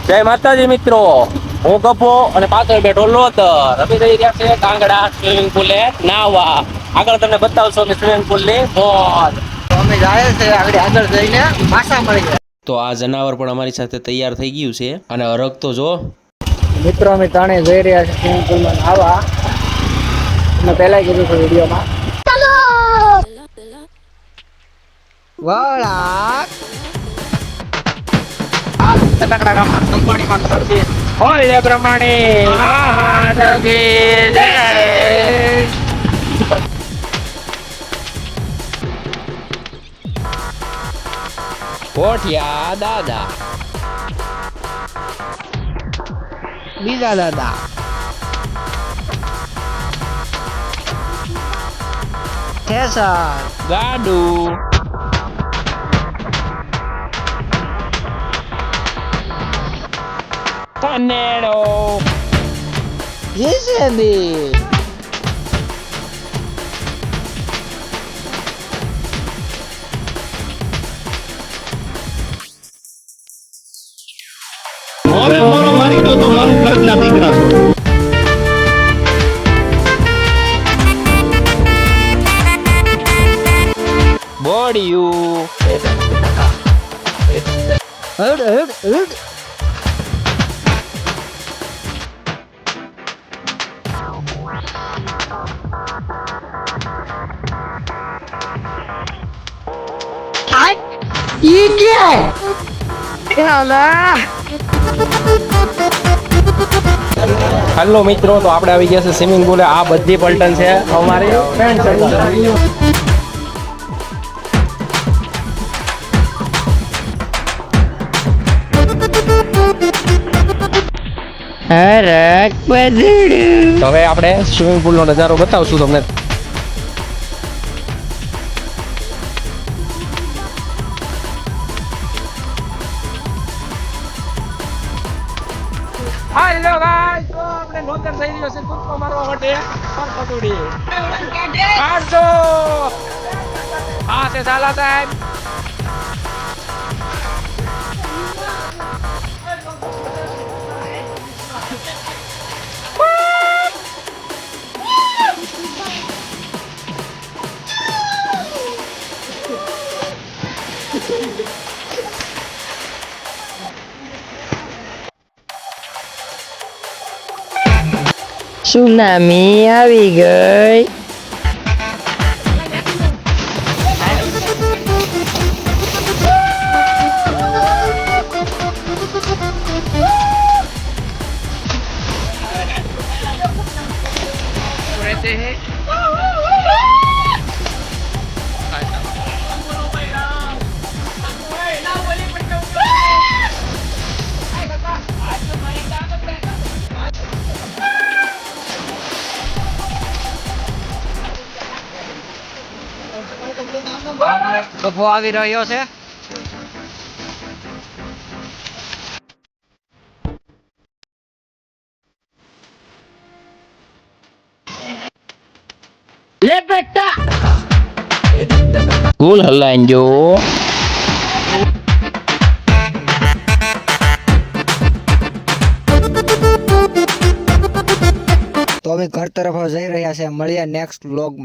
જય માતાજી મિત્રો, હું ગભો અને પાછળ બેઠો લોતર. અમે જઈ રહ્યા છે કાંગડા સ્વિમિંગ પુલે નાહવા. આગળ તમને બતાવશો કે સ્વિમિંગ પુલ ની મોજ. અમે જાય છે આગળ જઈને માછા મળી જાય. તો આ જનાવર પણ અમારી સાથે તૈયાર થઈ ગયું છે અને હરખ તો જો મિત્રો અમે ત્રણે જઈ રહ્યા છે સ્વિમિંગ પુલમાં નાહવા. મેં પહેલા કીધું હતું વિડીયોમાં. વળાક હોય પ્રમાણે કોઠિયા દાદા બીજા દાદા ઠેસર ગાડુ કનેડો જેસેબી હવે મારો મારી ગયો તો મારું ઘર ના દીકરા બોડિયું હડ હડ હડ ये क्या है? હેલો મિત્રો, તો આપણે આવી ગયા છે સ્વિમિંગ પુલે. આ બધી પલટન છે અમારી ફ્રેન્ડ સર્કલ. હરક બદડું તો હવે આપણે સ્વિમિંગ પુલ નો નજારો બતાવશું તમને. હેલો ગાઈસ, તો આપણે નોતર થઈ રહ્યો છે કૂદકો મારવા માટે. પતુડી કાઢો. આ છે સાલા સાહેબ. સુનામી આવી ગઈ. ગફો આવી રહ્યો છે. લે બેટા કુલ હલાઈન જો. તો અમે ઘર તરફ જઈ રહ્યા છે. મળીએ નેક્સ્ટ વ્લોગમાં.